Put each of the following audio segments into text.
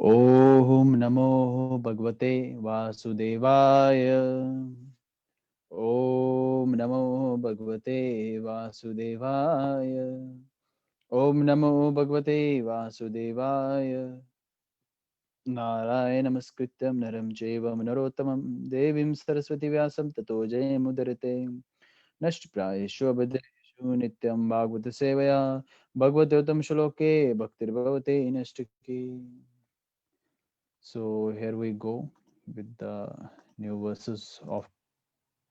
ओम नमो भगवते वासुदेवाय। ओम नमो भगवते वासुदेवाय। ओम नमो भगवते वासुदेवाय। नारायण नमस्कृत्यं नरं चैव नरोत्तमं देवीं सरस्वती व्यासं ततो जयमुदीरये। नष्टप्रायेषु अभद्रेषु नित्यं भागवत सेवया भगवद्गीतं श्लोके भक्तिर्भवते नष्टकी। So here we go with the new verses of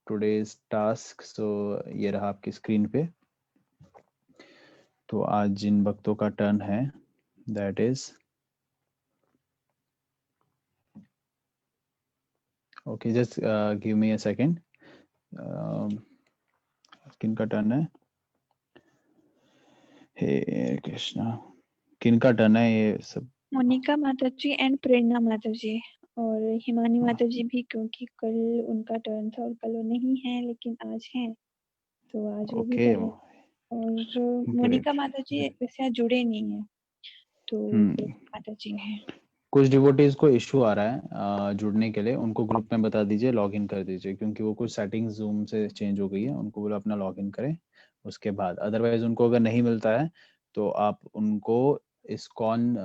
today's task. So ये रहा आपकी स्क्रीन पे। तो आज जिन भक्तों का टर्न है that is okay, just give me a second. किन का टर्न है? हे कृष्णा, किन का टर्न है ये सब? मोनिका माता जी एंड प्रेरणा माता जी और हिमानी माता जी भी, क्योंकि कल उनका टर्न था और कल वो नहीं है लेकिन आज है, तो आज वो भी ओके, करें। और मोनिका ग्रेट। माता जी वैसे आज जुड़े नहीं है, तो प्रेरणा माता जी हैं। कुछ डिवोटीज को इशू आ रहा है जुड़ने के लिए, उनको ग्रुप में बता दीजिए, लॉगिन कर दीजिए, क्योंकि वो कुछ सेटिंग्स जूम से चेंज हो गई है। उनको बोलो अपना लॉगिन करें उसके बाद। अदरवाइज उनको अगर नहीं मिलता है तो आप उनको इस्कॉन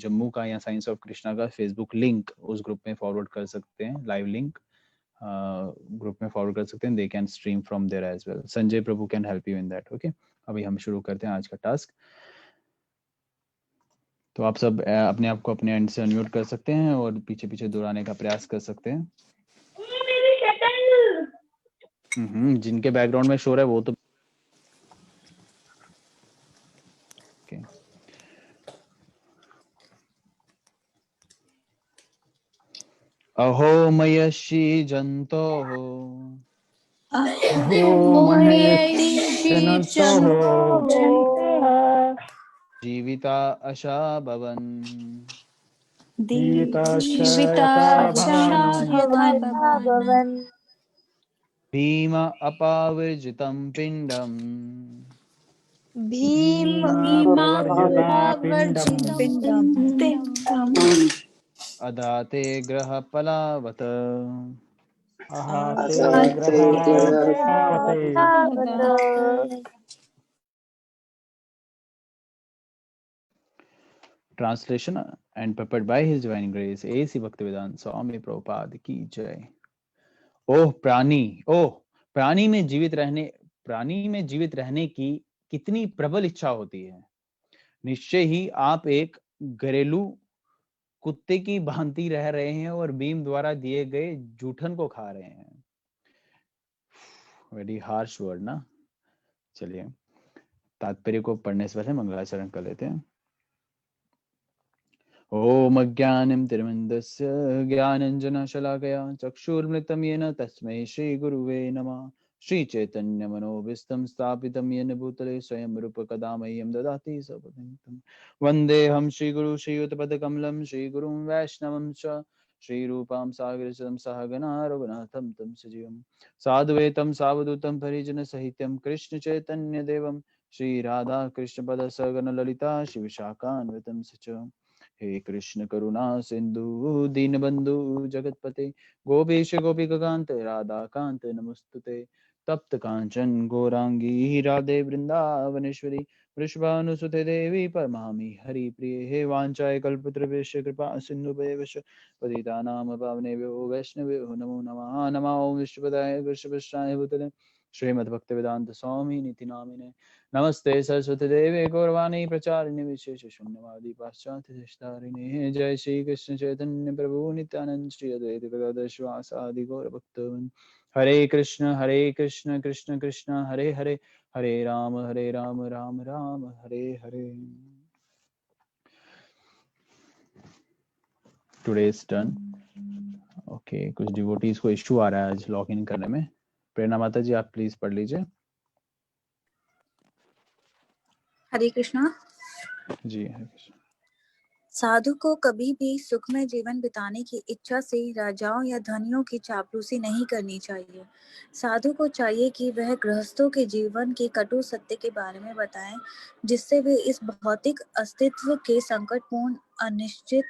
जम्मू का या साइंस ऑफ कृष्णा का फेसबुक लिंक उस ग्रुप में फॉरवर्ड कर सकते हैं, लाइव लिंक ग्रुप में फॉरवर्ड कर सकते हैं। They can stream from there as well. Sanjay Prabhu can help you in that. Okay, अभी हम शुरू करते हैं आज का टास्क। तो आप सब अपने आप को अपने एंड से अनम्यूट कर सकते हैं और पीछे पीछे दोहराने का प्रयास कर सकते हैं। जिनके बैकग्राउंड में शोर है वो तो okay. अहो मयषि जंतो हो, अहो महेशि जंतो जीविता अशा भवन, जीविता यथा भवन भीम अपावर्जितं पिंडम, भीमावर्जितं पिण्डम् अदाते ग्रह पलावत, translation and purport by his divine grace A C Bhaktivedanta Swami Prabhupada की जय। ओह प्राणी में जीवित रहने की कितनी प्रबल इच्छा होती है। निश्चय ही आप एक घरेलू कुत्ते की भांति रह रहे हैं और भीम द्वारा दिए गए जूठन को खा रहे हैं। वेरी हार्श वर्ड ना। चलिए तात्पर्य को पढ़ने से पहले मंगलाचरण कर लेते हैं। ओम अज्ञानं तिमिरन्धस्य ज्ञानाञ्जनशलाकया चक्षुर्मृतं येन तस्मै श्रीगुरुवे नमः। श्रीचैतन्यमनोभीष्टं स्थापितं येन भूतले स्वयं रूपकदा मह्यं ददाति स्वपदान्तं। वन्देऽहं श्रीगुरु श्रीयुतपदकमलं श्रीगुरुं वैष्णवं च श्रीरूपां सागरजतं सहगणा रघुनाथं तं सजीवं साद्वैतं सावधूतं परिजनसहितं कृष्णचैतन्यदेवं श्रीराधा कृष्णपदसगण ललिता शिवशाखान्वितं च। हे कृष्ण करुणा सिंधु दीनबंधु जगतपते गोपीश गोपिकांत राधा कांत नमस्तुते। तप्त कांचन गौरांगी राधे वृंदावनेश्वरी वृषभानुसुते देवी परमामि हरि प्रिय। हे वांचाय कल्पतरुभ्यश्च कृपा सिन्धुभ्यश्च पतितानां पावनेभ्यो वैष्णवेभ्यो नमो नमः। नमः ओं विष्णुपदाय कृष्णपृष्ठाय भूतले श्रीमद्भक्तिवेदांत स्वामी निति नामिने। नमस्ते सरस्वती देवे गौरवाणी प्रचारिणे विशेष शून्यवादी पाश्चात्य देशतारिणे। जय श्री कृष्ण चैतन्य प्रभु नित्यानंद श्री अद्वैत गदाधर श्रीवासादि गौर भक्तवृंद। Hare Krishna Krishna Krishna Hare Hare, Hare Ram Ram Ram Hare Hare. Today's turn. Okay, कुछ डिवोटीज को इश्यू आ रहा है आज लॉग इन करने में। प्रेरणा माता जी आप प्लीज पढ़ लीजिए। हरे कृष्णा जी हरे कृष्ण। साधु को कभी भी सुखमय जीवन बिताने की इच्छा से राजाओं या धनियों की चापलूसी नहीं करनी चाहिए। साधु को चाहिए कि वह गृहस्थों के जीवन के कटु सत्य के बारे में बताएं, जिससे वे इस भौतिक अस्तित्व के संकटपूर्ण, अनिश्चित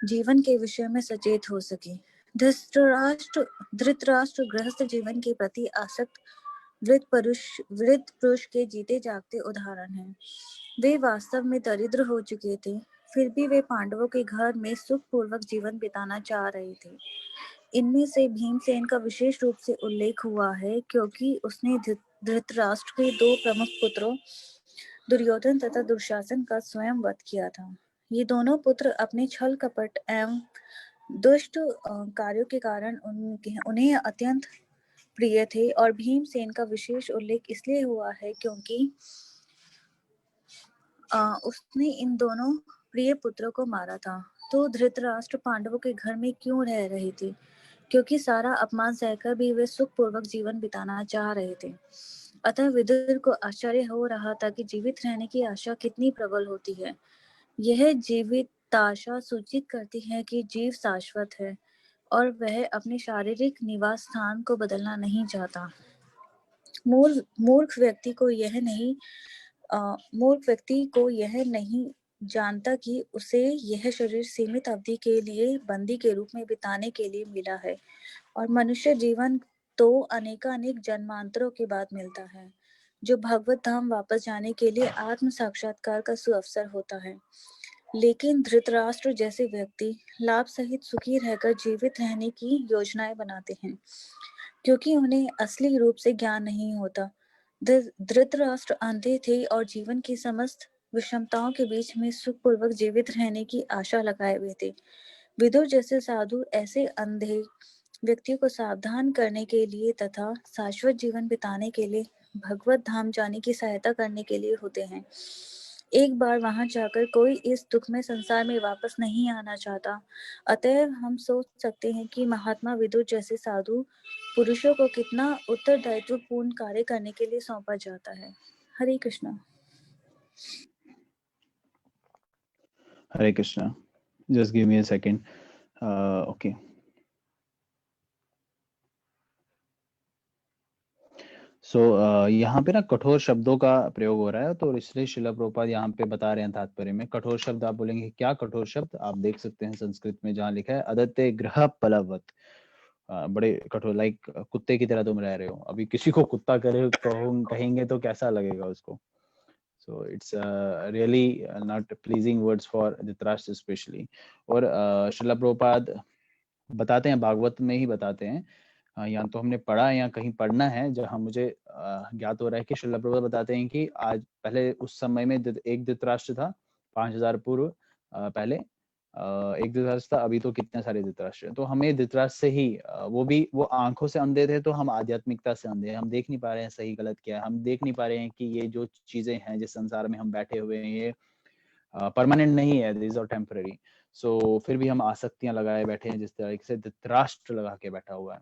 जीवन के विषय में सचेत हो सके। धृतराष्ट्र गृहस्थ जीवन के प्रति आसक्त वृद्ध पुरुष के जीते जागते उदाहरण हैं। वे वास्तव में दरिद्र हो चुके थे, फिर भी वे पांडवों के घर में सुखपूर्वक जीवन बिताना चाह रहे थे। इनमें से भीमसेन का विशेष रूप से उल्लेख हुआ है क्योंकि उसने धृतराष्ट्र के दो प्रमुख पुत्रों दुर्योधन तथा दुशासन का स्वयं वध किया था। ये दोनों पुत्र अपने छल कपट एवं दुष्ट कार्यों के कारण उन्हें अत्यंत प्रिय थे और भीमसेन का विशेष उल्लेख इसलिए हुआ है क्योंकि उसने इन दोनों प्रिय पुत्रों को मारा था। तो धृतराष्ट्र पांडवों के घर में क्यों रह रहे थे? क्योंकि सारा अपमान सहकर भी वे सुखपूर्वक जीवन बिताना चाह रहे थे। अतः विदुर को आश्चर्य हो रहा था कि जीवित रहने की आशा कितनी प्रबल होती है। यह जीविताशा सूचित करती है कि जीव शाश्वत है और वह अपने शारीरिक निवास स्थान को बदलना नहीं चाहता। मूर्ख व्यक्ति को यह नहीं जानता कि उसे यह शरीर सीमित अवधि के लिए बंदी के रूप में बिताने के लिए मिला है और मनुष्य जीवन तो अनेकानेक जन्मांतरों के बाद मिलता है, जो भगवत धाम वापस जाने के लिए आत्म साक्षात्कार का सुअवसर होता है। लेकिन धृतराष्ट्र जैसे व्यक्ति लाभ सहित सुखी रहकर जीवित रहने की योजनाएं बनाते हैं, क्योंकि उन्हें असली रूप से ज्ञान नहीं होता। धृतराष्ट्र अंधे थे और जीवन की समस्त विषमताओं के बीच में सुखपूर्वक जीवित रहने की आशा लगाए हुए थे। विदुर जैसे साधु ऐसे अंधे व्यक्तियों को सावधान करने के लिए तथा शाश्वत जीवन बिताने के लिए भगवत धाम जाने की सहायता करने के लिए होते हैं। एक बार वहां जाकर कोई इस दुख में संसार में वापस नहीं आना चाहता। अतः हम सोच सकते हैं कि महात्मा विदुर जैसे साधु पुरुषों को कितना उत्तरदायित्वपूर्ण कार्य करने के लिए सौंपा जाता है। Hare Krishna. Hare Krishna. Just give me a second. Okay, so यहाँ पे ना कठोर शब्दों का प्रयोग हो रहा है, तो इसलिए श्रील प्रभुपाद यहाँ पे बता रहे हैं तात्पर्य में। कठोर शब्द आप बोलेंगे क्या कठोर शब्द? आप देख सकते हैं संस्कृत में जहाँ लिखा है अदत्ते ग्रह पलवत, बड़े कठोर, लाइक कुत्ते की तरह तुम रह रहे हो। अभी किसी को कुत्ता कहेंगे तो कैसा लगेगा उसको? So it's really not pleasing words for Dhritarashtra especially. और श्रील प्रभुपाद बताते हैं, भागवत में ही बताते हैं, यहाँ तो हमने पढ़ा है या कहीं पढ़ना है जहाँ मुझे ज्ञात हो रहा है कि श्रील प्रभुपाद बताते हैं कि आज पहले उस समय में एक धृतराष्ट्र था 5000 पूर्व पहले एक धृतराष्ट्र था, अभी तो कितने सारे धृतराष्ट्र हैं। तो हमें धृतराष्ट्र से ही वो आंखों से अंधे थे, तो हम आध्यात्मिकता से अंधे हैं। हम देख नहीं पा रहे हैं सही गलत क्या है, हम देख नहीं पा रहे हैं कि ये जो चीजें हैं जिस संसार में हम बैठे हुए हैं ये परमानेंट नहीं है, दिस आर टेम्पररी। सो फिर भी हम आसक्तियां लगाए बैठे हैं, जिस तरीके से धृतराष्ट्र लगा के बैठा हुआ है।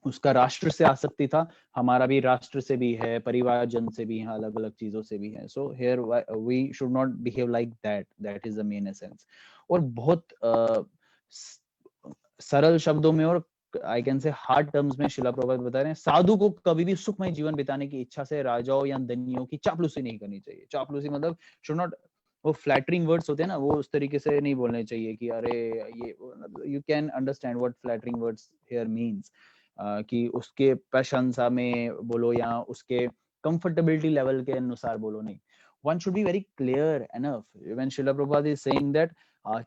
उसका राष्ट्र से आसक्ति था, हमारा भी राष्ट्र से भी है, परिवार जन से भी है, अलग अलग चीजों से भी है। So here we should not behave like that, that is the main essence. और बहुत सरल शब्दों में और I can say hard terms में श्रील प्रभुपाद बता रहे हैं, साधु को कभी भी सुखमय जीवन बिताने की इच्छा से राजाओं या धनियों की चापलूसी नहीं करनी चाहिए। चापलूसी मतलब शुड नॉट, वो फ्लैटरिंग वर्ड्स होते हैं ना, वो उस तरीके से नहीं बोलने चाहिए कि अरे ये, you can understand what flattering words here means, कि उसके प्रशंसा में बोलो या उसके कंफर्टेबिलिटी लेवल के अनुसार बोलो, नहीं। One should be very clear enough when Srila Prabhupada is saying that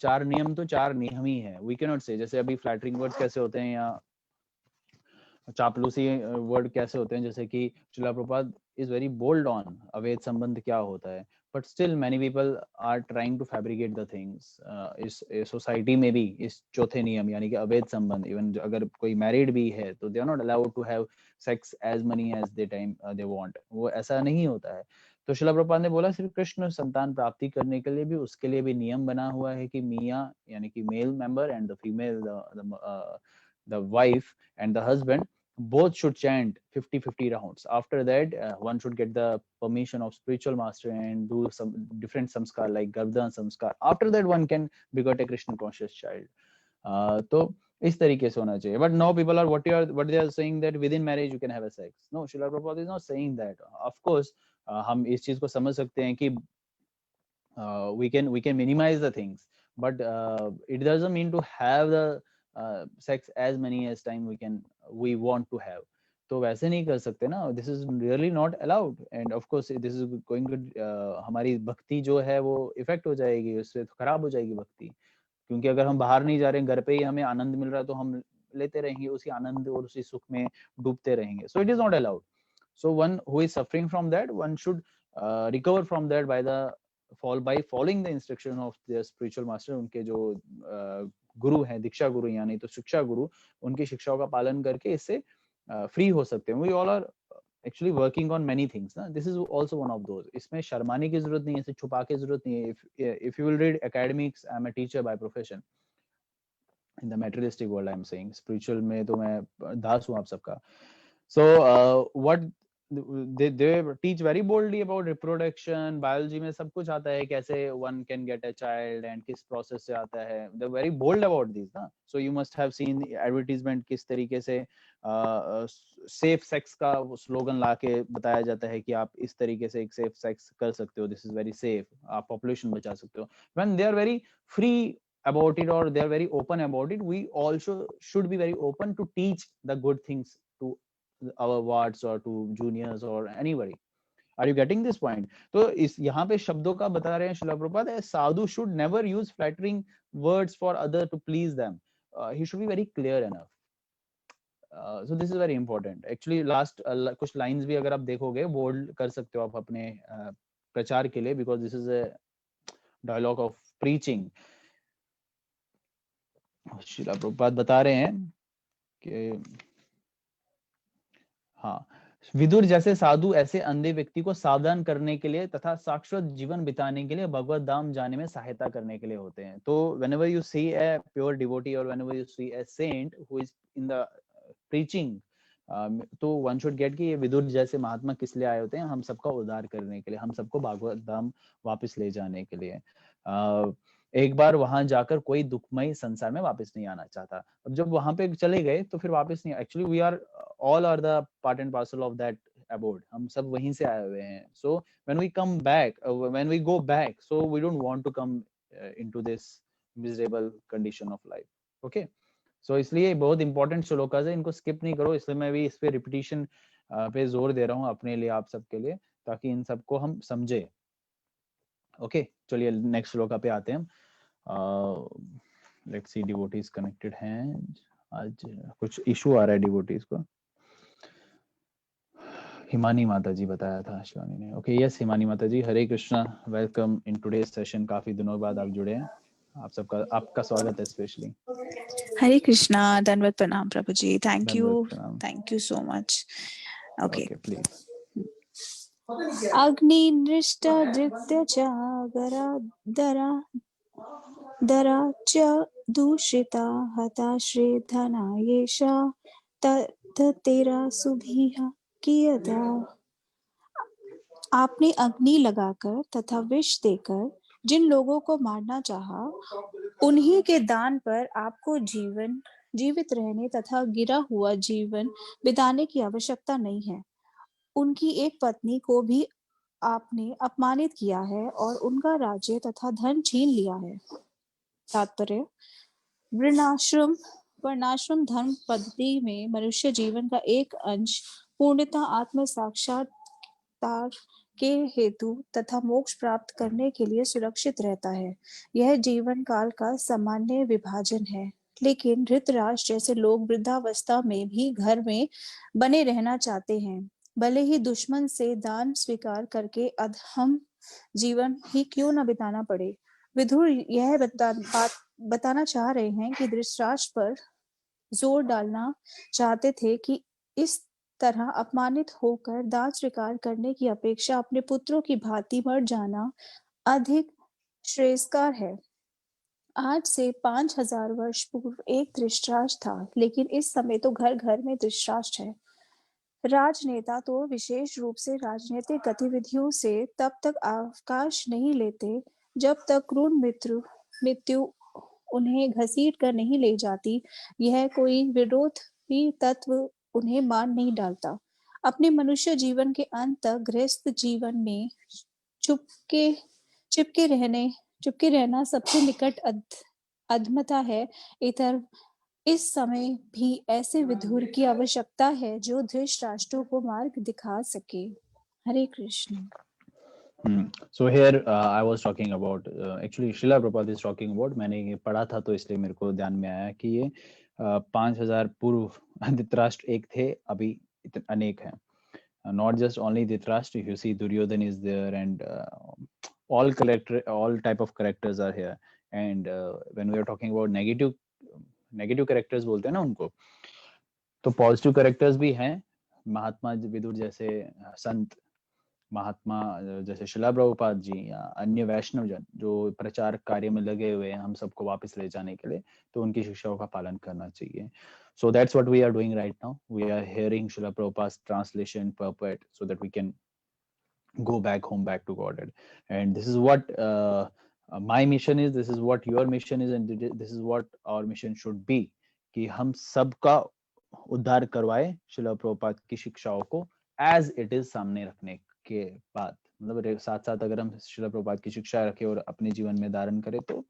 चार नियम तो चार नियम ही है। वी कैन नॉट से, जैसे अभी फ्लैटरिंग वर्ड्स कैसे होते हैं या चापलूसी वर्ड कैसे होते हैं, जैसे कि Srila Prabhupada is very bold on अवैध संबंध क्या होता है, but still many people are trying to fabricate the things. इस सोसाइटी में भी इस चौथे नियम यानी कि अवैध संबंध, इवन अगर कोई मैरिड भी है तो they are not allowed to have sex as many as they time they want, वो ऐसा नहीं होता है। तो श्रील प्रभुपाद ने बोला श्री कृष्ण संतान प्राप्ति करने के लिए भी उसके लिए भी नियम बना हुआ है कि मियाँ यानी कि male member and the female the wife and the husband both should chant 50-50 rounds. After that one should get the permission of spiritual master and do some different samskar like Gardhan samskar. After that one can beget a Krishna conscious child. तो इस तरीके से होना चाहिए। But now people are what they are saying that within marriage you can have a sex. No, Srila Prabhupada is not saying that. Of course हम इस चीज को समझ सकते हैं कि we can minimize the things, but it doesn't mean to have the sex as many as time we want to have. तो वैसे नहीं कर सकते ना, this is really not allowed, and of course this is going to हमारी भक्ति जो है वो इफेक्ट हो जाएगी, उससे तो खराब हो जाएगी भक्ति, क्योंकि अगर हम बाहर नहीं जा रहे हैं, घर पे ही हमें आनंद मिल रहा है, तो हम लेते रहेंगे उसी आनंद और उसी सुख में डूबते रहेंगे. So it is not allowed. So one who is suffering from that, one should recover from that by following the instruction of their spiritual master. उनके जो गुरु हैं, दीक्षा गुरु या नहीं तो शिक्षा गुरु, उनकी शिक्षाओं का पालन करके इससे फ्री हो सकते हैं. We all are actually working on many things ना. This is also one of those. इसमें शर्माने की जरूरत नहीं है, इसे छुपा के जरूरत नहीं है. If you will read academics, I am a teacher by profession. In the materialistic world, I am saying. Spiritual में तो मैं दास हूँ आप सबका. So what they teach very boldly about reproduction, biology में सब कुछ आता है, कैसे one can get a child and किस process से आता है. They're very bold about these ना. So you must have seen advertisement किस तरीके से safe sex का स्लोगन लाके बताया जाता है कि आप इस तरीके से एक safe sex कर सकते हो, this is very safe, आप population बचा सकते हो. When they are very free about it or they are very open about it, we also should be very open to teach the good things to our wards or to juniors or anybody. Are you getting this point? तो इस यहाँ पे शब्दों का बता रहे हैं श्रील प्रभुपाद, साधु should never use flattering words for other to please them. He should be very clear enough. So this is very important. Actually last कुछ lines भी अगर आप देखोगे bold कर सकते हो आप अपने प्रचार के लिए, because this is a dialogue of preaching. Srila Prabhupada बता रहे हैं कि हाँ, विदुर जैसे साधु ऐसे अंधे व्यक्ति को सावधान करने के लिए तथा शाश्वत जीवन बिताने के लिए भगवत धाम जाने में सहायता करने के लिए होते हैं. तो whenever you see a pure devotee or whenever you see a saint who is in the preaching, तो one should get कि ये विदुर जैसे महात्मा किस लिए आए होते हैं, हम सबका उद्धार करने के लिए, हम सबको भगवत धाम वापस ले जाने के लिए. एक बार वहां जाकर कोई दुखमय संसार में वापस नहीं आना चाहता. अब जब वहां पे चले गए तो फिर वापस नहीं. Actually we are all are the part and parcel of that abode. हम सब वहीं से आए हुए हैं. So when we come back, when we go back, so we don't want to come into this miserable condition of life. Okay. So इसलिए बहुत important shlokas है, इनको skip नहीं करो. इसलिए मैं भी इस पे repetition पे जोर दे रहा हूँ अपने लिए, आप सबके लिए, ताकि इन सबको हम समझे. ओके, चलिए नेक्स्ट श्लोका पे आते हैं. लेट्स सी, डिवोटीज कनेक्टेड हैं. आज कुछ इशू आ रहा है डिवोटीज को. हिमानी माता जी बताया था शिवानी ने. ओके, यस हिमानी माता ji, Hare Krishna, welcome in today's session. काफी दिनों बाद आप जुड़े हैं, आप सबका आपका स्वागत है स्पेशली. हरे कृष्णा, धन्यवाद, प्रणाम प्रभु जी. Thank you so much. Okay please. अग्नि नृष्ट धृत्य जागरा दरा दरा च दूषिता हताश्री धना येषा तेरा सुभिहा कियदा. आपने अग्नि लगाकर तथा विष देकर जिन लोगों को मारना चाहा, उन्हीं के दान पर आपको जीवित रहने तथा गिरा हुआ जीवन बिताने की आवश्यकता नहीं है. उनकी एक पत्नी को भी आपने अपमानित किया है और उनका राज्य तथा धन छीन लिया है. तात्पर्य: वर्णाश्रम धर्म पद्धति में मनुष्य जीवन का एक अंश पूर्णतः आत्म साक्षात्कार के हेतु तथा मोक्ष प्राप्त करने के लिए सुरक्षित रहता है. यह जीवन काल का सामान्य विभाजन है. लेकिन धृतराष्ट्र जैसे लोग वृद्धावस्था में भी घर में बने रहना चाहते हैं, भले ही दुश्मन से दान स्वीकार करके अधम जीवन ही क्यों न बिताना पड़े. विदुर यह बताना चाह रहे हैं कि धृतराष्ट्र पर जोर डालना चाहते थे कि इस तरह अपमानित होकर दान स्वीकार करने की अपेक्षा अपने पुत्रों की भांति मर जाना अधिक श्रेयस्कर है. आज से 5000 वर्ष पूर्व एक धृतराष्ट्र था, लेकिन इस समय तो घर घर में धृतराष्ट्र है. राजनेता तो विशेष रूप से राजनीतिक गतिविधियों से तब तक अवकाश नहीं लेते जब तक क्रूर मृत्यु उन्हें घसीट कर नहीं ले जाती. यह कोई विरोधी तत्व उन्हें मार नहीं डालता. अपने मनुष्य जीवन के अंत तक गृहस्थ जीवन में चिपके रहने चुपके रहना सबसे निकट अधमता है। इतर इस समय भी ऐसे विधुर की आवश्यकता है जो धृतराष्ट्र को मार्ग दिखा सके। हरे Krishna. So here I was talking about actually Srila Prabhupada is talking about, मैंने ये पढ़ा था तो इसलिए मेरे को ध्यान में आया कि ये 5000 पूर्व धृतराष्ट्र एक थे, अभी अनेक हैं. Not just only Dhritarashtra, if you see Duryodhan is there, and all type of characters are here. And when we are talking about negative characters बोलते हैं ना उनको, तो पॉजिटिव कैरेक्टर्स भी हैं. महात्मा विदुर जैसे संत, महात्मा जैसे शिला प्रभुपाद जी या अन्य वैष्णव जन जो प्रचार कार्य में लगे हुए हैं हम सबको वापस ले जाने के लिए, तो उनकी शिक्षाओं का पालन करना चाहिए. So that's what we are doing right now. We are hearing Srila Prabhupada's translation purport so that we can go back home, back to Godhead. And this is what my mission is, this is what your mission is, and this is what our mission should be, कि हम सबका उद्धार करवाए श्रील प्रभुपाद की शिक्षाओं को as it is सामने रखने के बाद. मतलब साथ साथ अगर हम श्रील प्रभुपाद की शिक्षा रखें और अपने जीवन में धारण करें तो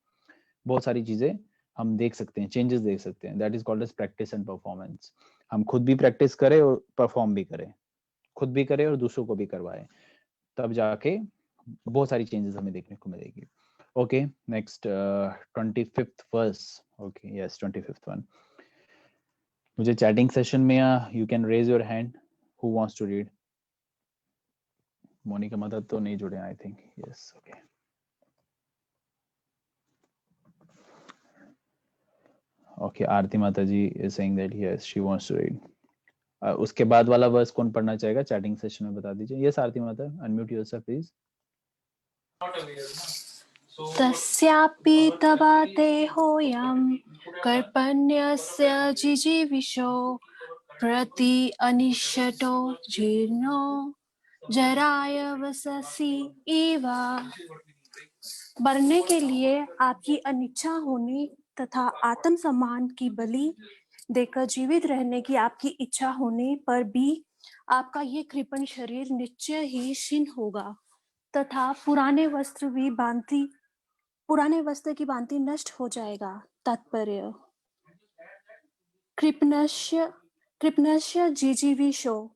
बहुत सारी चीजें हम देख सकते हैं, चेंजेस देख सकते हैं. That is called as practice and performance. हम खुद भी प्रैक्टिस करें और परफॉर्म भी करें, खुद भी करें और दूसरों को भी करवाएं, तब जाके बहुत सारी चेंजेस हमें देखने को मिलेगी. Okay, next 25th verse. Okay, yes 25th one. मुझे चैटिंग सेशन में you can raise your hand who wants to read. Monica मदद तो नहीं जुड़े I think. Yes, okay. Okay, Aarti Mata ji is saying that yes, she wants to read. उसके बाद वाला verse कौन पढ़ना चाहेगा चैटिंग सेशन में बता दीजिए. यस आरती माता, अनम्यूट योरसेल्फ प्लीज. तस्यापि तवाते होयं कर्पण्यस्य जिजीविषो प्रति अनिश्चतो जीर्णो जराय वससि इव. मरने के लिए आपकी अनिच्छा होने तथा आत्मसम्मान की बलि देकर जीवित रहने की आपकी इच्छा होने पर भी आपका ये कृपण शरीर निश्चय ही क्षीण होगा तथा पुराने वस्त्र की भांति नष्ट हो जाएगा. तात्पर्य: कृपणस्य जिजीविषो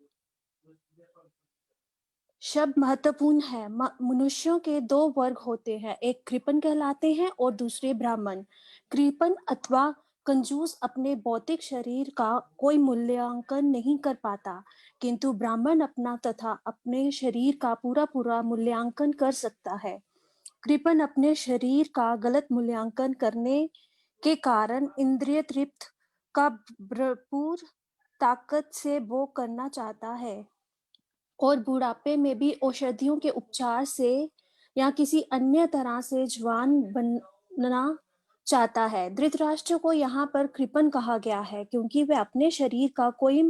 शब्द महत्वपूर्ण है. मनुष्यों के दो वर्ग होते हैं, एक कृपण कहलाते हैं और दूसरे ब्राह्मण. कृपण अथवा कंजूस अपने भौतिक शरीर का कोई मूल्यांकन नहीं कर पाता, किंतु ब्राह्मण अपना तथा अपने शरीर का पूरा मूल्यांकन कर सकता है. कृपण अपने शरीर का गलत मूल्यांकन करने के कारण इंद्रिय तृप्त का भरपूर ताकत से भोग करना चाहता है और बुढ़ापे में भी औषधियों के उपचार से या किसी अन्य तरह से जवान बनना चाहता है. धृतराष्ट्र को यहाँ पर कृपण कहा गया है क्योंकि वह अपने शरीर का कोई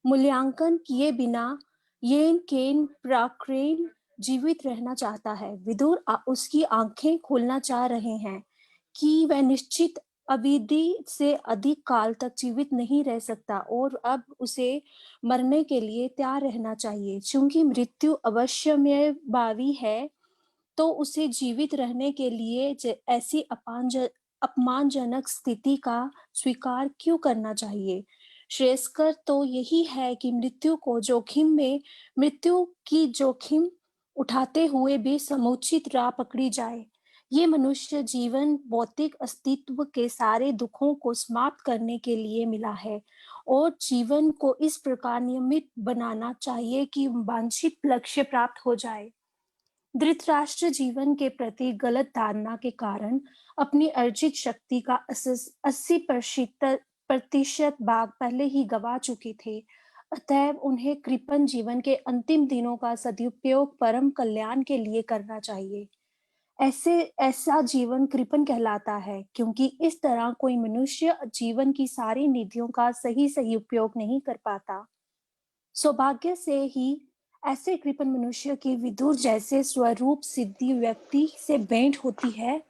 मूल्यांकन किए बिना येन केन प्राक्रेन जीवित रहना चाहता है. विदुर उसकी आंखें खोलना चाह रहे हैं कि वह निश्चित अवधि से अधिक काल तक जीवित नहीं रह सकता और अब उसे मरने के लिए तैयार रहना चाहिए. चूंकि मृत्यु अवश्यम्भावी है तो उसे जीवित रहने के लिए ऐसी अपमानजनक स्थिति का स्वीकार क्यों करना चाहिए. श्रेयस्कर तो यही है कि मृत्यु की जोखिम उठाते हुए भी समुचित राह पकड़ी जाए. ये मनुष्य जीवन भौतिक अस्तित्व के सारे दुखों को समाप्त करने के लिए मिला है और जीवन को इस प्रकार नियमित बनाना चाहिए कि वांछित लक्ष्य प्राप्त हो जाए. धृतराष्ट्र जीवन के प्रति गलत धारणा के कारण अपनी अर्जित शक्ति का 80% भाग पहले ही गवा चुके थे. अतएव उन्हें कृपण जीवन के अंतिम दिनों का सदुपयोग परम कल्याण के लिए करना चाहिए. ऐसा जीवन कृपण कहलाता है क्योंकि इस तरह कोई मनुष्य जीवन की सारी निधियों का सही उपयोग नहीं कर पाता. सौभाग्य से ही ऐसे कृपण मनुष्य की विदुर जैसे स्वरूप सिद्धि व्यक्ति से भेंट होती है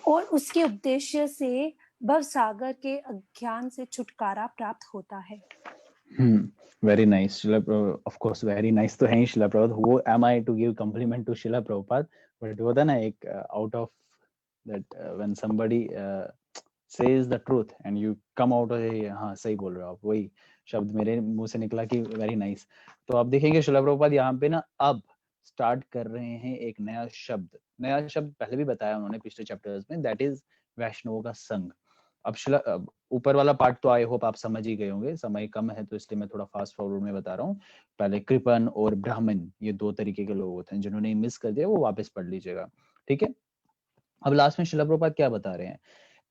और उसके उपदेश से भवसागर के अज्ञान से छुटकारा प्राप्त होता है. Very nice, Srila. Of course, very nice तो है Srila Prabhupada. Who am I to give compliment to Srila Prabhupada? But वो था ना एक out of that when somebody says the truth and you come out of हाँ सही बोल रहे हो आप, वही शब्द मेरे मुंह से निकला कि वेरी नाइस। तो आप देखेंगे श्रील प्रभुपाद यहाँ पे ना अब स्टार्ट कर रहे हैं एक नया शब्द पहले भी बताया उन्होंने पिछले चैप्टर्स में, दैट इज वैष्णवों का संघ। अब ऊपर वाला पार्ट तो आई होप आप समझ ही गए होंगे, समय कम है तो इसलिए मैं थोड़ा फास्ट फॉरवर्ड में बता रहा हूँ। पहले कृपन और ब्राह्मण ये दो तरीके के लोग होते हैं, जिन्होंने मिस कर दिया वो वापस पढ़ लीजिएगा, ठीक है। अब लास्ट में श्रील प्रभुपाद क्या बता रहे हैं,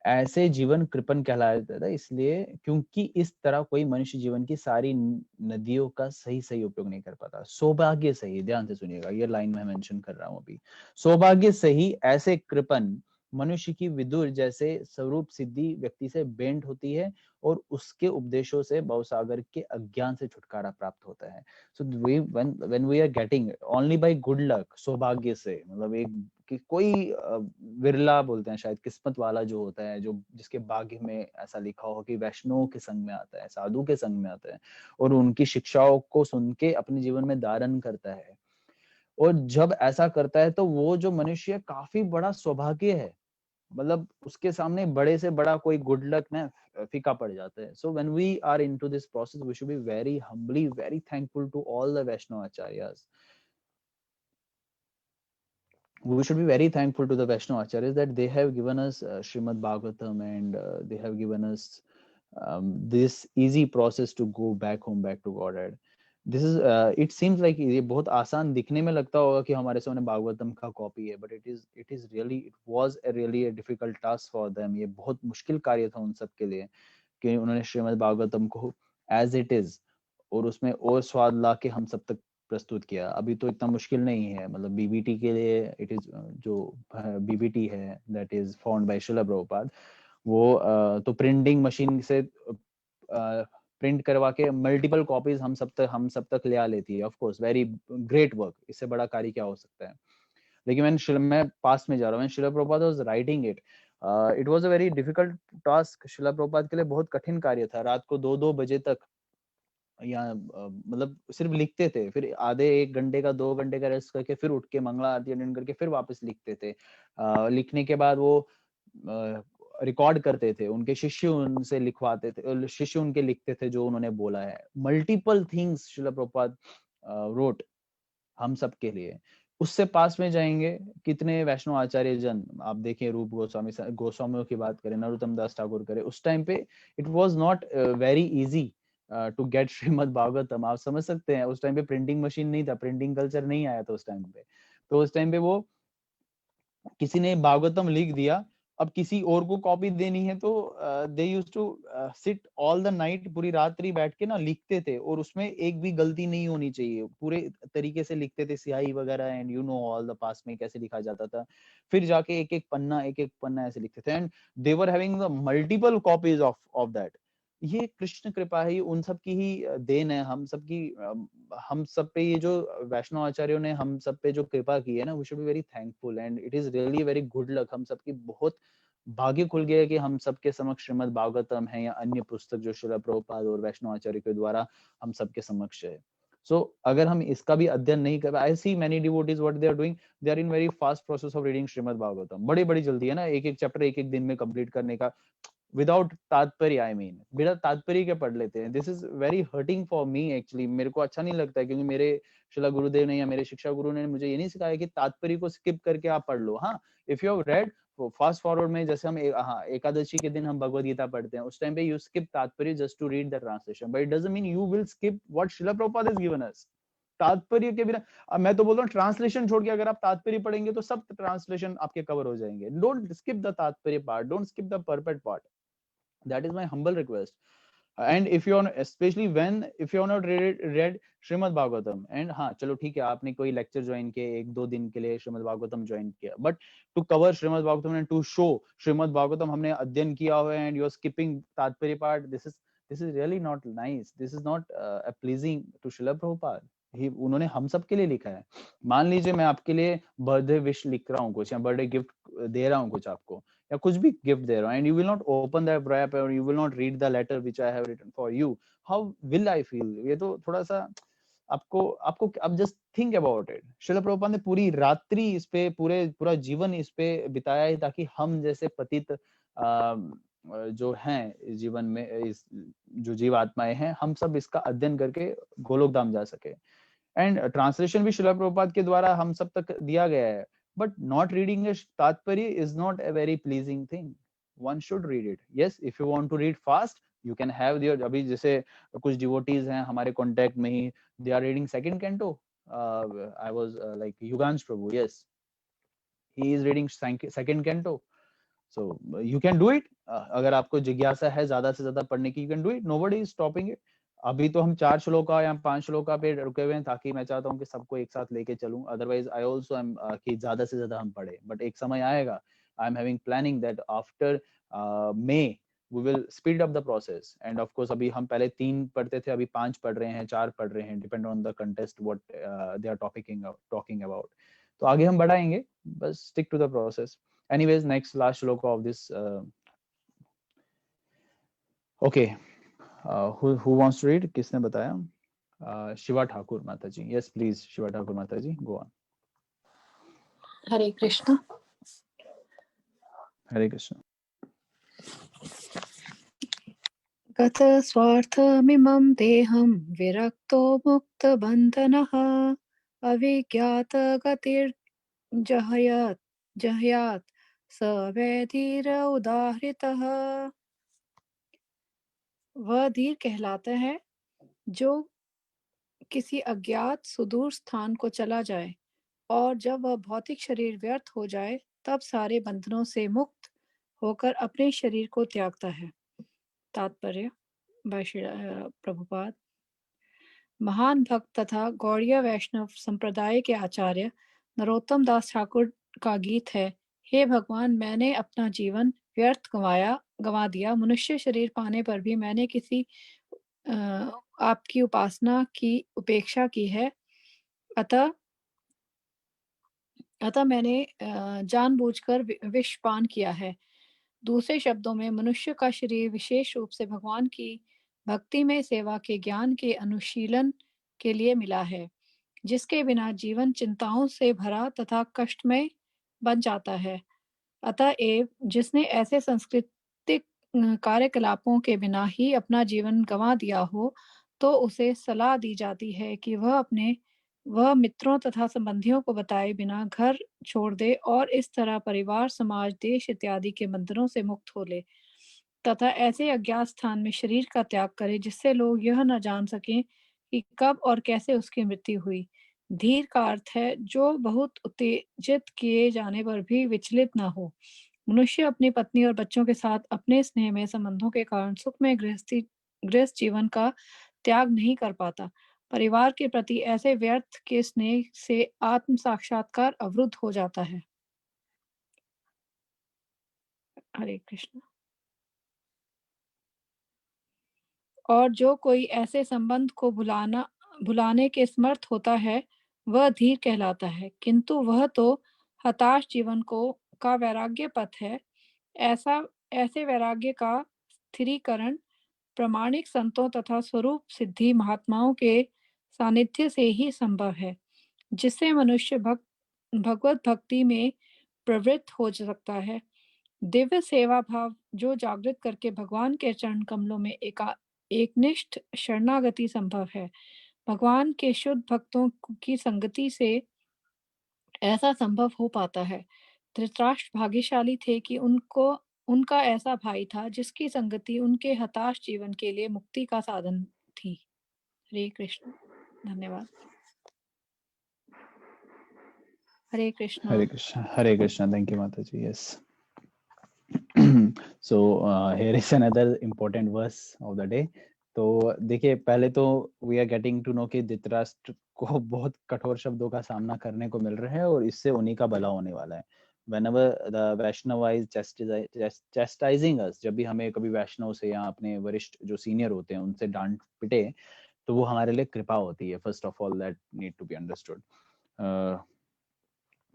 ऐसे जीवन कृपन कहलाता था इसलिए क्योंकि इस तरह कोई मनुष्य जीवन की सारी नदियों का सही उपयोग नहीं कर पाता। सौभाग्य सही, ध्यान से सुनिएगा, ये लाइन मैं मेंशन कर रहा हूं अभी। सौभाग्य सही ऐसे कृपन मनुष्य की विदुर जैसे स्वरूप सिद्धि व्यक्ति से भेंट होती है और उसके उपदेशों से भवसागर के अज्ञान से छुटकारा प्राप्त होता है। So when we are getting only by good luck, सौभाग्य से मतलब एक कि कोई विरला बोलते हैं शायद, किस्मत वाला जो होता है, जो जिसके भाग्य में ऐसा लिखा हो कि वैष्णव के संग में आता है, साधु के संग में आता है और उनकी शिक्षाओं को सुन के अपने जीवन में धारण करता है। और जब ऐसा करता है तो वो जो मनुष्य काफी बड़ा सौभाग्य है, मतलब उसके सामने बड़े से बड़ा कोई गुड लक ना फीका पड़ जाता है। So when we are into this process we should be very humbly very thankful to all the Vaishnava acharyas. We should be very thankful to the Vaishnava Acharyas that they have given us Srimad Bhagavatam and they have given us this easy process to go back home, back to Godhead. This is it seems like ये बहुत आसान दिखने में लगता होगा कि हमारे सामने भागवतम का कॉपी है, but it was a really a difficult task for them. ये बहुत मुश्किल कार्य था उन सब के लिए कि उन्होंने श्रीमद् भागवतम को as it is और उसमें और स्वाद ला के हम सब तक प्रस्तुत किया। अभी तो इतना मुश्किल नहीं है, मतलब बीबीटी के लिए इट इज जो बीबीटी है that is found by Srila Prabhupada, वो तो प्रिंटिंग मशीन से प्रिंट करवा के मल्टीपल कॉपीज हम सब तक ले आ लेती है। Of course very great work, इससे बड़ा कार्य क्या हो सकता है। लेकिन मैं पास में जा रहा हूँ, Srila Prabhupada was writing it was a very difficult task. Srila Prabhupada के लिए बहुत कठिन कार्य था, रात को 2-2 बजे तक या मतलब सिर्फ लिखते थे, फिर आधे 1 घंटे का 2 घंटे का रेस्ट करके फिर उठ के मंगला आरती अटेंड करके फिर वापस लिखते थे। लिखने के बाद वो रिकॉर्ड करते थे, उनके शिष्य उनसे लिखवाते थे, शिष्य उनके लिखते थे जो उन्होंने बोला है। Multiple things Srila Prabhupada wrote हम सब के लिए। उससे पास में जाएंगे कितने वैष्णव आचार्य जन, आप देखें रूप गोस्वामियों की बात करें, नरोत्तम दास ठाकुर करें, उस टाइम पे it was not very easy to get Srimad Bhagavatam. आप समझ सकते हैं उस टाइम पे प्रिंटिंग मशीन नहीं था, प्रिंटिंग कल्चर नहीं आया था उस टाइम पे। तो उस टाइम पे वो किसी ने भागवतम लिख दिया, अब किसी और को कॉपी देनी है तो they used to sit all the night, पूरी रात्रि बैठ के ना लिखते थे और उसमें एक भी गलती नहीं होनी चाहिए, पूरे तरीके से लिखते थे, स्याही वगैरह and you know all the पास में कैसे लिखा जाता था। फिर जाके एक एक पन्ना ऐसे लिखते थे and they were having the multiple copies of that. ये कृष्ण कृपा है, उन सब की ही देन है, हम सब की हम सब पे ये जो वैष्णव आचार्यों ने हम सब पे जो कृपा की है ना, we should be very thankful and it is really very good luck. हम सबकी बहुत भाग्य खुल गया कि हम सबके समक्ष श्रीमद् भागवतम है या अन्य पुस्तक जो श्रील प्रभुपाद और वैष्णव आचार्य के द्वारा हम सबके समक्ष है। अगर हम इसका भी अध्ययन नहीं कर, I see many devotees what they are doing, they are in very fast process of reading Srimad Bhagavatam. बड़ी जल्दी है ना, एक चैप्टर एक दिन में कंप्लीट करने का, विदाउट तात्पर्य, आई मीन बिना तात्पर्य के पढ़ लेते हैं। This is very hurting for me actually, मेरे को अच्छा नहीं लगता है, क्योंकि मेरे शिला गुरुदेव ने या मेरे शिक्षा गुरु ने मुझे ये नहीं सिखाया कि तात्पर्य को स्किप करके आप पढ़ लो। हाँ, if you have read fast forward में, जैसे हम एकादशी के दिन हम भगवद गीता पढ़ते हैं, उस टाइम पे यू स्किप तात्पर्य just to read the translation, but it doesn't mean you will skip what Srila Prabhupada has given us. तात्पर्य के बिना, अब मैं तो बोल रहा हूँ ट्रांसलेशन छोड़ के अगर आप तात्पर्य पढ़ेंगे तो सब ट्रांसलेशन आपके कवर हो जाएंगे। डोंट स्किप द तात्पर्य part, don't skip the purport part, that is my humble request. And if you are, especially if you are not read Shrimad Bhagavatam, and हाँ चलो ठीक है, आपने कोई लेक्चर ज्वाइन किया 1-2 दिन के लिए, श्रीमद् भागवतम ज्वाइन किया, but to cover Srimad Bhagavatam and to show Srimad Bhagavatam हमने अध्ययन किया हुआ है एंड यू आर स्किपिंग तात्पर्य part, this is really not nice, this is not pleasing to Srila Prabhupada. उन्होंने हम सब के लिए लिखा है। मान लीजिए मैं आपके लिए बर्थडे विश लिख रहा हूँ कुछ, या बर्थडे गिफ्ट दे रहा हूँ कुछ आपको, या कुछ भी गिफ्ट दे रहा हूँ, and you will not open that wrap और you will not read the letter which I have written for you, how will I feel? ये तो थोड़ा सा आपको आपको अब just think about it, Srila Prabhupada ने पूरी रात्रि इस पे पूरा जीवन इस पे बिताया है ताकि हम जैसे पतित जो हैं जीवन में, इस जो जीव आत्माएं हैं, हम सब इसका अध्ययन करके गोलोक धाम जा सके। एंड ट्रांसलेशन भी श्रील प्रभुपाद के द्वारा हम सब तक दिया गया है, बट नॉट रीडिंग तात्पर्य is not a very pleasing thing. One should read it. Yes, if you want to read fast you can have there, अभी जैसे कुछ डिवोटीज हैं हमारे कांटेक्ट में ही, they are reading second canto. I was like Yugansh Prabhu, yes, he is reading second canto, so you can do it. अगर आपको जिज्ञासा है ज्यादा से ज्यादा पढ़ने की, you can do it, nobody is stopping it. अभी तो हम 4 श्लोका या 5 श्लोका पे रुके हुए हैं, ताकि मैं चाहता हूँ कि सबको एक साथ लेके चलूं, अदरवाइज आई ऑल्सो एम कि ज्यादा से ज्यादा हम पढ़े, बट एक समय आएगा, I am having planning that after May we will speed up the process, and of course अभी हम पहले 3 पढ़ते थे, अभी 5 पढ़ रहे हैं, 4 पढ़ रहे हैं, depend on the contest what they are talking about. तो आगे हम बढ़ाएंगे, बस stick to the process. Anyways, next last shloka of this okay, who wants to read? किसने बताया? शिवा ठाकुर माता जी. Yes, please, शिवा ठाकुर माता जी, go on. हरे कृष्ण। हरे कृष्ण। गत स्वार्थमिमं देहं विरक्तो मुक्तबन्धनः अविज्ञात गतिर्जहयात् स वै धीर उदाहृतः। वह धीर कहलाता है जो किसी अज्ञात सुदूर स्थान को चला जाए, और जब वह भौतिक शरीर व्यर्थ हो जाए तब सारे बंधनों से मुक्त होकर अपने शरीर को त्यागता है। तात्पर्य प्रभुपाद। महान भक्त तथा गौड़ीय वैष्णव संप्रदाय के आचार्य नरोत्तम दास ठाकुर का गीत है, हे भगवान, मैंने अपना जीवन व्यर्थ गंवा दिया। मनुष्य शरीर पाने पर भी मैंने किसी आपकी उपासना की उपेक्षा की है। अतः मैंने जानबूझकर विष पान किया है। दूसरे शब्दों में, मनुष्य का शरीर विशेष रूप से भगवान की भक्ति में सेवा के ज्ञान के अनुशीलन के लिए मिला है, जिसके बिना जीवन चिंताओं से भरा तथा कष्टमय बन जाता है। अतएव जिसने ऐसे सांस्कृतिक कार्यकलापों के बिना ही अपना जीवन गंवा दिया हो, तो उसे सलाह दी जाती है कि वह मित्रों तथा संबंधियों को बताए बिना घर छोड़ दे और इस तरह परिवार, समाज, देश इत्यादि के बंधनों से मुक्त हो ले, तथा ऐसे अज्ञात स्थान में शरीर का त्याग करे जिससे लोग यह न जान सकें कि कब और कैसे उसकी मृत्यु हुई। धीर का अर्थ है जो बहुत उत्तेजित किए जाने पर भी विचलित न हो। मनुष्य अपनी पत्नी और बच्चों के साथ अपने स्नेह में संबंधों के कारण सुखमय गृहस्थ जीवन का त्याग नहीं कर पाता। परिवार के प्रति ऐसे व्यर्थ के स्नेह से आत्म साक्षात्कार अवरुद्ध हो जाता है। हरे कृष्ण। और जो कोई ऐसे संबंध को भुलाने के समर्थ होता है, वह धीर कहलाता है, किंतु वह तो हताश जीवन का वैराग्य पथ है। ऐसे वैराग्य का स्थिरीकरण प्रामाणिक संतों तथा स्वरूप सिद्धि महात्माओं के सानिध्य से ही संभव है, जिससे मनुष्य भगवत भक्ति में प्रवृत्त हो सकता है। दिव्य सेवा भाव जो जागृत करके भगवान के चरण कमलों में एकनिष्ठ शरणागति संभव है। भगवान के शुद्ध भक्तों की संगति से ऐसा संभव हो पाता है। धृतराष्ट्र भाग्यशाली थे कि उनका ऐसा भाई था जिसकी संगति उनके हताश जीवन के लिए मुक्ति का साधन थी। हरे कृष्ण। धन्यवाद। हरे कृष्ण। हरे कृष्ण। हरे कृष्ण। थैंक यू माता जी। Yes, so here is another important verse of the day. तो देखिए, पहले तो we are getting to know कि धृतराष्ट्र को बहुत कठोर शब्दों का सामना करने को मिल रहा है और इससे उन्हीं का भला होने वाला है। Whenever the Vaishnava is chastising us, जब भी हमें कभी वैष्णव से या अपने वरिष्ठ जो सीनियर होते हैं उनसे डांट पिटे, तो वो हमारे लिए कृपा होती है। First of all that need to be understood.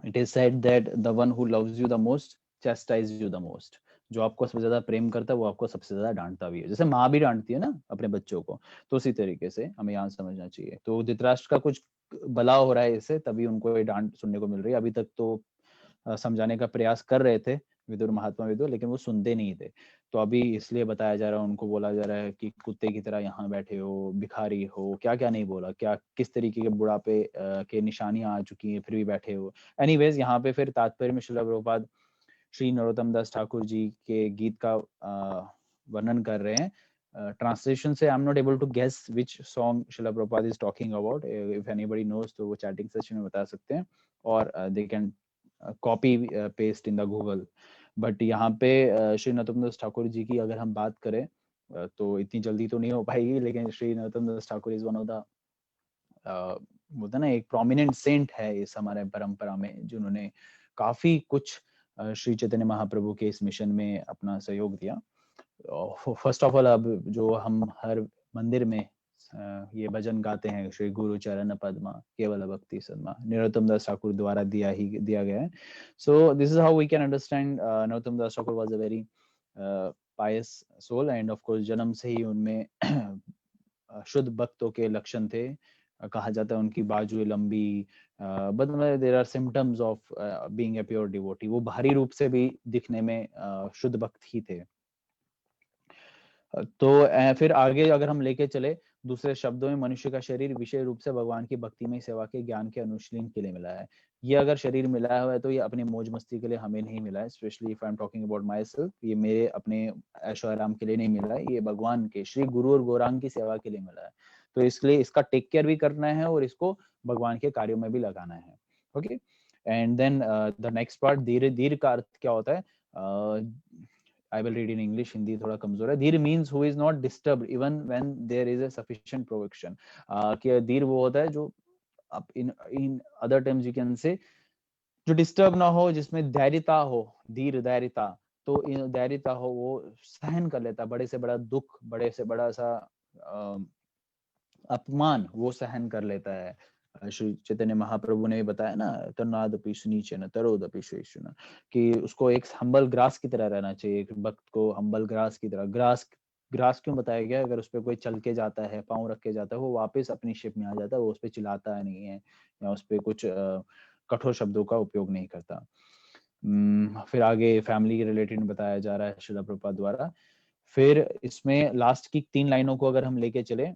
It is said that the one who loves you the most chastise you the most. जो आपको सबसे ज्यादा प्रेम करता है वो आपको सबसे ज्यादा डांटता भी है, जैसे माँ भी डांटती है ना अपने बच्चों को, तो उसी तरीके से हमें यहाँ समझना चाहिए। तो धृतराष्ट्र का कुछ भला हो रहा है इससे, तभी उनको ये डांट सुनने को मिल रही है। अभी तक तो समझाने का प्रयास कर रहे थे विदुर, महात्मा विदुर, लेकिन वो सुनते नहीं थे। तो अभी इसलिए बताया जा रहा है, उनको बोला जा रहा है कि कुत्ते की तरह यहाँ बैठे हो, भिखारी हो, क्या क्या नहीं बोला, क्या किस तरीके के बुढ़ापे के निशानियां आ चुकी हैं, फिर भी बैठे हो। एनीवेज, यहाँ पे फिर तात्पर्य में श्रील प्रभुपाद श्री नरोत्तम दास ठाकुर जी के गीत का वर्णन कर रहे हैं। ट्रांसलेशन से I am not able to guess which song Srila Prabhupada is talking about. If anybody knows तो वो चैटिंग सेशन में बता सकते हैं, और they can copy paste in the Google. But यहाँ पे श्री नरोत्तम दास ठाकुर जी की अगर हम बात करें तो इतनी जल्दी तो नहीं हो पाएगी, लेकिन Shri Narottam Das Thakur is one of the बोलते ना एक प्रोमिनेंट सेंट है इस हमारे परंपरा में, जिन्होंने काफी कुछ श्री चैतन्य महाप्रभु के इस मिशन में अपना सहयोग दिया। फर्स्ट ऑफ ऑल, अब जो हम हर मंदिर में ये भजन गाते हैं, श्री गुरु चरण पद्मा केवल भक्ति सदमा, नरोत्तम दास ठाकुर द्वारा दिया गया है। So this is how we can understand Narottam Das Thakur was a very pious soul, and of course जन्म से ही उनमें शुद्ध भक्तों के लक्षण थे। कहा जाता है उनकी बाजुएं लंबी, but there are symptoms of being a pure devotee. वो बाहरी रूप से भी दिखने में शुद्ध भक्त ही थे। तो फिर आगे अगर हम लेके चले, दूसरे शब्दों में मनुष्य का शरीर विशेष रूप से भगवान की भक्तिमय सेवा के ज्ञान के अनुशीलन के लिए मिला है। ये अगर शरीर मिला हुआ है तो ये अपने मौज मस्ती के लिए हमें नहीं मिला है, specially if I am talking about my self. ये मेरे अपने ऐशो आराम के लिए नहीं मिला है, ये भगवान के श्री गुरु और गौरांग की सेवा के लिए मिला है। तो इसलिए इसका टेक केयर भी करना है और इसको भगवान के कार्यों में भी लगाना है। Okay, and then the next part, धीरे धीरे का अर्थ क्या होता है? I will read in English, Hindi थोड़ा कमजोर है। धीर means who is not disturbed even when there is a sufficient provocation। कि धीर वो होता है जो in other terms you can say जो डिस्टर्ब ना हो, जिसमें धैर्यता हो, धीर धैर्यता। तो धैर्यता हो, वो सहन कर लेता, बड़े से बड़ा दुख, बड़े से बड़ा सा अपमान वो सहन कर लेता है। श्री चैतन्य महाप्रभु ने बताया ना, तन्नादपि सुनीचन तरोदपि शेषुन, कि उसको एक हम्बल ग्रास की तरह रहना चाहिए। एक भक्त को हम्बल ग्रास की तरह, ग्रास क्यों बताया गया? अगर उस पर कोई चल के जाता है, पाँव रख के जाता है, वो वापस अपनी शेप में आ जाता है, वो उस पर चिल्लाता नहीं है या उस पर कुछ कठोर शब्दों का उपयोग नहीं करता। फिर आगे फैमिली के रिलेटेड बताया जा रहा है श्रील प्रभुपाद द्वारा। फिर इसमें लास्ट की 3 लाइनों को अगर हम लेके चले,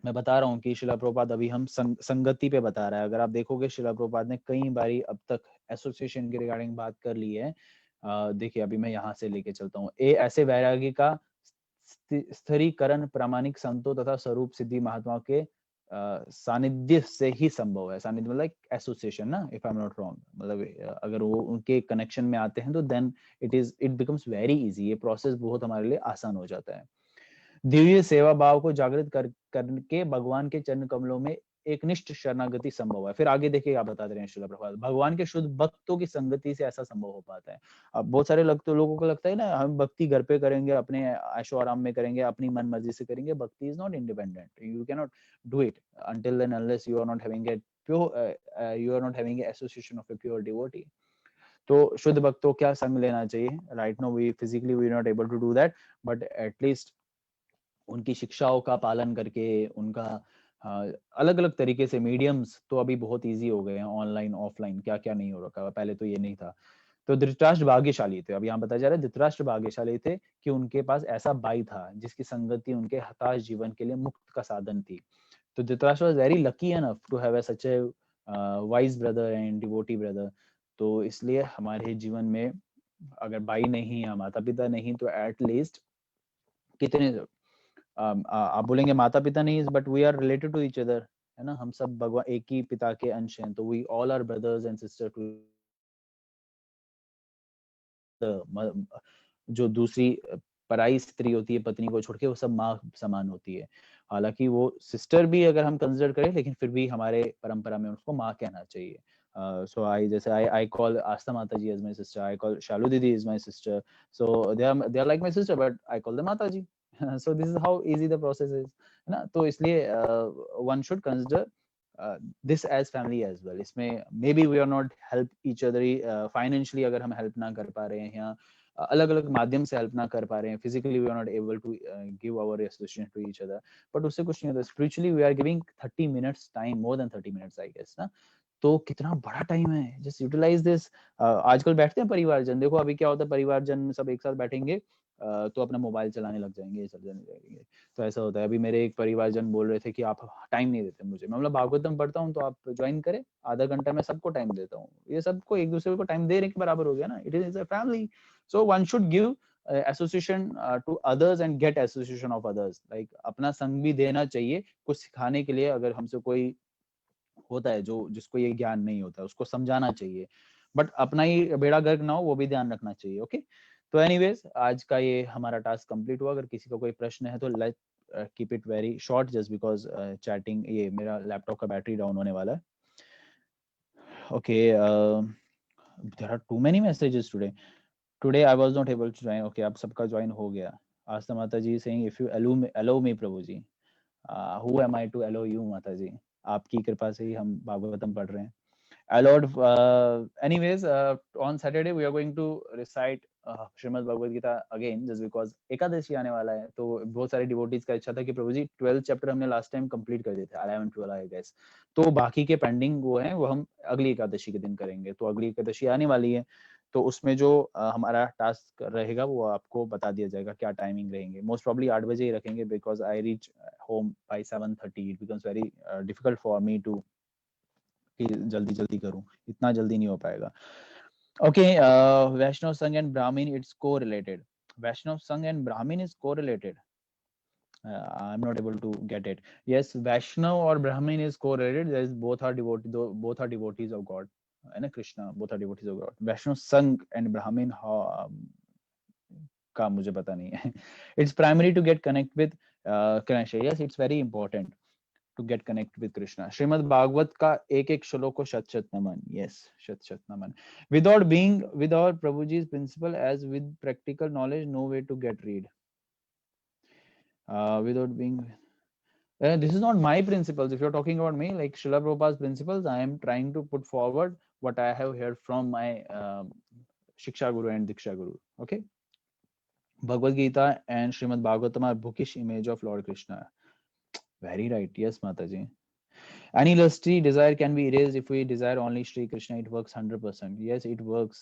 मैं बता रहा हूँ कि श्रील प्रभुपाद अभी हम संगति पे बता रहा है। अगर आप देखोगे श्रील प्रभुपाद ने कई बारी अब तक एसोसिएशन के रिगार्डिंग बात कर ली है। देखिए अभी मैं यहाँ से लेके चलता हूँ। ऐसे वैरागी का स्थिरीकरण प्रामाणिक संतों तथा स्वरूप सिद्धि महात्माओं के सानिध्य से ही संभव है। सानिध्य मतलब एसोसिएशन ना, if I am not wrong, मतलब अगर वो उनके कनेक्शन में आते हैं तो then it becomes very easy. ये प्रोसेस बहुत हमारे लिए आसान हो जाता है। दिव्य सेवा भाव को जागृत करके भगवान के चरण कमलों में एक निष्ठ शरणागति संभव है। फिर आगे देखिए आप बताते रहे श्रील प्रभुपाद, भगवान के शुद्ध भक्तों की संगति से ऐसा संभव हो पाता है। अब बहुत सारे लोगों को लगता है ना, हम भक्ति घर पे करेंगे, अपने ऐशो आराम में करेंगे, अपनी मन मर्जी से करेंगे। भक्ति is not independent, you can not do it until then unless you are not having a pure you are not having a association of a pure devotee। तो शुद्ध भक्तों क्या संग लेना चाहिए? Right no we physically we not able to do that, but at least उनकी शिक्षाओं का पालन करके, उनका अलग अलग तरीके से मीडियम्स तो अभी बहुत इजी हो गए हैं, ऑनलाइन ऑफलाइन क्या क्या नहीं हो रखा, पहले तो ये नहीं था। तो धृतराष्ट्र भाग्यशाली थे। अब यहाँ बताया जा रहा है धृतराष्ट्र भाग्यशाली थे कि उनके पास ऐसा भाई था जिसकी संगति उनके हताश जीवन के लिए मुक्त का साधन थी। तो Dhritarashtra was very lucky enough to have such a wise brother and devotee brother. तो इसलिए हमारे जीवन में अगर भाई नहीं है, माता पिता नहीं, तो एटलीस्ट कितने आप बोलेंगे माता पिता नहीं, but we are related to each other, है ना। हम सब भगवान एक ही पिता के अंश हैं, तो we all are brothers and sister to जो दूसरी पराई स्त्री होती है, पत्नी को छोड़ के, वो सब माँ समान होती है। हालांकि वो सिस्टर भी अगर हम कंसिडर करें, लेकिन फिर भी हमारे परंपरा में उसको माँ कहना चाहिए। So I call Asta Mataji as my sister. I call Shalu Didi as my sister. So they are like my sister, but I call them Mataji. So this is how easy the process is, है ना। तो इसलिए one should consider this as family as well. इसमें maybe we are not help each other financially, अगर हम help ना कर पा रहे हैं या अलग अलग माध्यम से हेल्प ना कर पा रहे हैं, physically we are not able to give our association to each other, but उससे कुछ नहीं होता. Spiritually we are giving 30 minutes time, more than 30 minutes I guess ना. तो कितना बड़ा टाइम है, जस्ट यूटिलाइज दिस. आजकल बैठते हैं परिवारजन, देखो अभी क्या होता है, परिवारजन सब एक साथ बैठेंगे तो अपना मोबाइल चलाने लग जाएंगे, ये सब जाने लगेंगे. तो ऐसा होता है. अभी मेरे एक परिवारजन बोल रहे थे कि आप टाइम नहीं देते मुझे. मैं मतलब भागवतम पढ़ता हूँ तो आप ज्वाइन करें, आधा घंटा मैं सबको टाइम देता हूँ. ये सबको एक दूसरे को टाइम देने के बराबर हो गया ना. It is a family, so one should give association to others and get association of others. Like अपना संग भी देना चाहिए कुछ सिखाने के लिए. अगर हमसे कोई होता है जो जिसको ये ज्ञान नहीं होता, उसको समझाना चाहिए, बट अपना ही बेड़ा गर्क ना हो, वो भी ध्यान रखना चाहिए. ओके, तो एनीवेज आज का ये हमारा टास्क कंप्लीट हुआ. अगर किसी का कोई प्रश्न है तो let keep it very short, just because chatting, ये मेरा लैपटॉप का बैटरी डाउन होने वाला है. Okay, there are too many messages today I was not able to join. Okay, अब सबका ज्वाइन हो गया. आस्था माता ji saying if you allow me प्रभु जी. Who am I to allow you माता जी? आपकी कृपा से ही हम भागवतम पढ़ रहे हैं. Lord, anyways, on Saturday we are going to recite Shrimad Bhagavad Gita again, just because Ekadashi आने वाला है. तो बहुत सारे डिवोटीज का इच्छा था कि प्रभु जी 12 चैप्टर हमने लास्ट टाइम कंप्लीट कर दिए थे, 11 12 आई गेस. तो बाकी के पेंडिंग वो हैं, वो हम अगली एकादशी के दिन करेंगे. तो अगली एकादशी आने वाली है, तो उसमें जो हमारा टास्क रहेगा वो आपको बता दिया जाएगा क्या टाइमिंग रहेंगे. मोस्ट प्रॉब्ली 8 बजे ही रखेंगे, because I reach home by 7:30. It becomes very difficult for me to कि जल्दी जल्दी करूं, इतना जल्दी नहीं हो पाएगा. ओके, वैष्णव संघ एंड ब्राह्मण, it's correlated. Vaishnav sangha and brahmin is correlated. I am not able to get it. Yes, Vaishnava और brahmin is correlated. There is both are devotees of God, है ना, Krishna. Both are devotees of God. Vaishnava sangha and brahmin का मुझे पता नहीं है. It's primary to get connect with Krishna. Yes, it's very important to get connect with Krishna. Srimad Bhagavat का एक एक श्लोक को शत शत नमन. Yes, शत शत नमन. Without Prabhuji's principle, as with practical knowledge, no way to get read. Without being, this is not my principles. If you're talking about me, like Srila Prabhupada's principles, I am trying to put forward what I have heard from my Shiksha Guru and Diksha Guru. Okay, Bhagavad Gita and Srimad Bhagavatam are bookish image of Lord Krishna. Very right. Yes, Mataji. Any lusty desire can be erased if we desire only Shri Krishna. It works 100%. Yes, it works.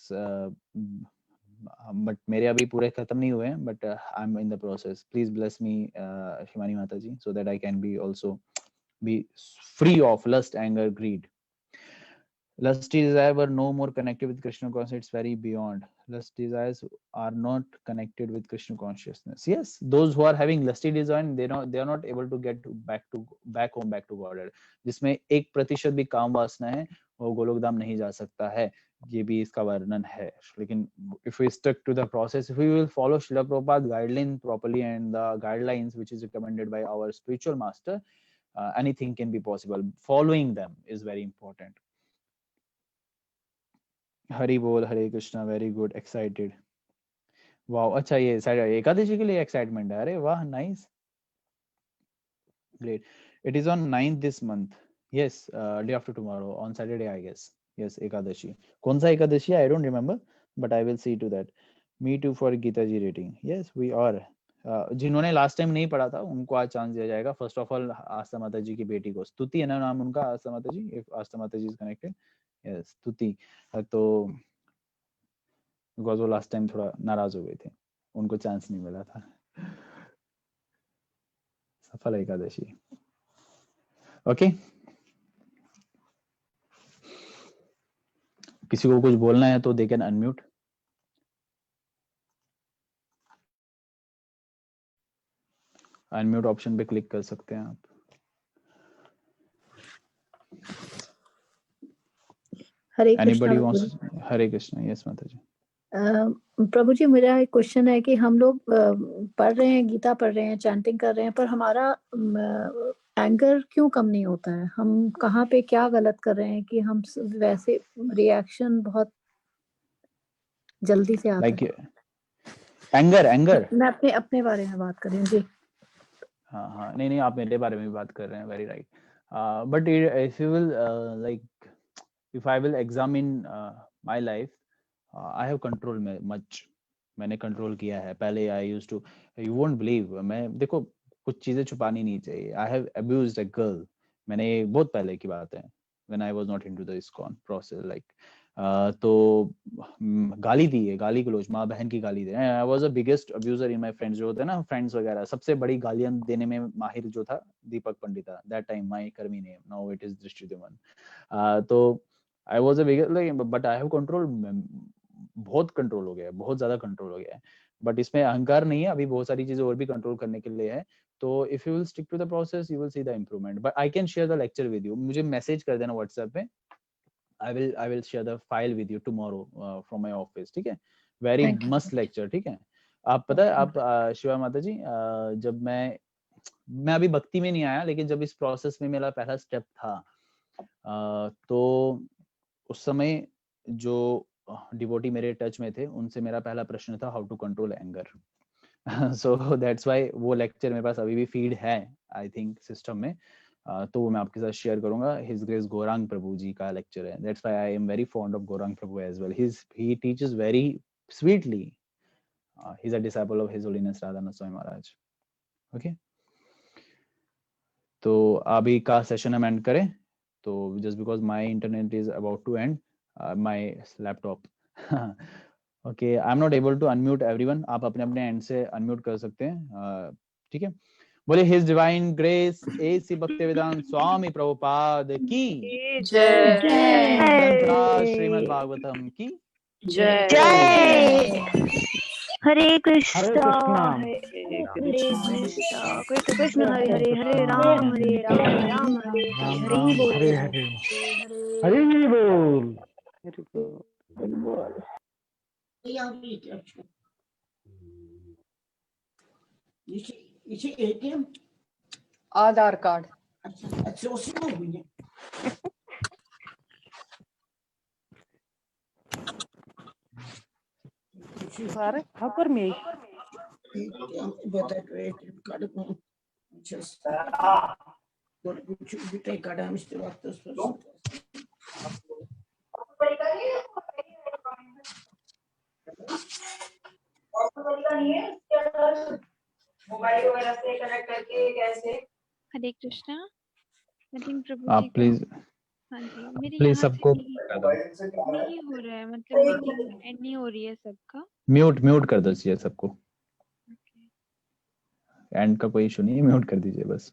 But मेरे अभी पूरे खत्म नहीं हुए हैं. But I'm in the process. Please bless me, Shimani Mataji, so that I can be also be free of lust, anger, greed. Lusty desire were no more connected with Krishna consciousness. It's very beyond. Lust desires are not connected with Krishna consciousness. Yes, those who are having lusty desire, they are not able to get back home, back to Godhead. जिसमें 1% भी काम वासना है, वो गोलोक धाम नहीं जा सकता है. ये भी इसका वर्णन है. लेकिन if we stick to the process, if we will follow Srila Prabhupada guideline properly and the guidelines which is recommended by our spiritual master, anything can be possible. Following them is very important. Hari बोल, Hare Krishna. Very good, excited. Wow, अच्छा ये एकादशी के लिए excitement है. अरे वाह, nice, great. It is on 9th this month. Yes, day after tomorrow, on Saturday I guess. Yes, Ekadashi. कौन सा Ekadashi? I don't remember, but I will see to that. Me too for Gita ji reading. Yes, we are. जिन्होंने last time नहीं पढ़ा था उनको आज chance दिया जाएगा. फर्स्ट ऑफ ऑल आस्था माता जी की बेटी को, स्तुति है ना नाम उनका, आस्था माता जी. इफ आस्था माता जी इज कनेक्टेड, यस, स्तुति. तो बिकॉज वो लास्ट टाइम थोड़ा नाराज हो गए थे, उनको चांस नहीं मिला था. सफल एकादशी. ओके, किसी को कुछ बोलना है तो they can unmute. Unmute option पे क्लिक कर सकते हैं आप. हरे Anybody कृष्णा. wants? हरे कृष्णा. यस माता जी. प्रभु जी, मेरा एक क्वेश्चन है कि हम लोग पढ़ रहे हैं, गीता पढ़ रहे हैं, चैंटिंग कर रहे हैं, पर हमारा एंगर क्यों कम नहीं होता है? हम कहाँ पे क्या गलत कर रहे हैं कि हम वैसे रिएक्शन बहुत जल्दी से आता Like है? एंगर. मैं अपने बारे में बात कर रही हूँ जी. हाँ, नहीं, आप मेरे बारे में भी बात कर रहे हैं. Very right. But if you will like, if I will examine my life, I have control much. मैंने कंट्रोल किया है पहले. I used to, you won't believe, मैं देखो कुछ चीजें छुपानी नहीं चाहिए. I have abused a girl. मैंने बहुत पहले की बात है, when I was not into the ISKCON process, like तो गाली दी है, गाली गलौज, माँ बहन की गाली दे. I was the biggest abuser in my friends. जो होते हैं ना फ्रेंड्स वगैरह, सबसे बड़ी गालियां देने में माहिर जो था दीपक पंडिता. That time my कर्मी name, now it is दृष्टिद्युमन. तो I was a biggest, like, but I have control. बहुत कंट्रोल हो गया है, बहुत ज्यादा कंट्रोल हो गया है. बट इसमें अहंकार नहीं है, अभी बहुत सारी चीजें और भी कंट्रोल करने के लिए है. तो if you will stick to the process, you will see the improvement. But I can share the lecture with you. मुझे मैसेज कर देना व्हाट्सएप पे. I will share the file with you tomorrow from my office. ठीक है, very मस्त lecture. ठीक है, आप पता है, आप शिवा माता जी, जब मैं अभी भक्ति में नहीं आया, लेकिन जब इस प्रोसेस में मेरा पहला स्टेप था, तो उस समय जो डिवोटी मेरे टच में थे, उनसे मेरा पहला प्रश्न था how to control anger. So that's why वो लेक्चर मेरे पास अभी भी फीड है, आई थिंक सिस्टम में. तो वो मैं आपके साथ शेयर करूंगा. हिज ग्रेस गौरांग प्रभु जी का लेक्चर है. That's why I am very fond of Gauranga Prabhu as well. He teaches very sweetly. He is a disciple of his holiness Radhanath Swami Maharaj. Okay, तो अभी का सेशन हम एंड करें. तो just because my internet is about to end, my laptop. Okay, I am not able to unmute everyone. आप अपने अपने and से अनम्यूट कर सकते हैं. ठीक है, बोले his divine grace A C Bhaktivedanta Swami Prabhupada की जय। ग्रंथराज श्रीमद् भागवतम की जय। हरे कृष्णा हरे कृष्णा कृष्ण कृष्ण हरे हरे हरे राम राम हरे हरे हरे हरे बोल. Aadhaar card. Sare, how per me? Mobile वगैरह से कनेक्ट करके कैसे? हरे कृष्णा. आई थिंक प्रभु आप जी को, प्लीज हाँ जी, मेरे प्लीज यहाँ से सबको नहीं हो रहा है, मतलब मीटिंग एंड नहीं हो रही है सबका. म्यूट कर दीजिए सबको. एंड का कोई इशू नहीं है, म्यूट कर दीजिए बस.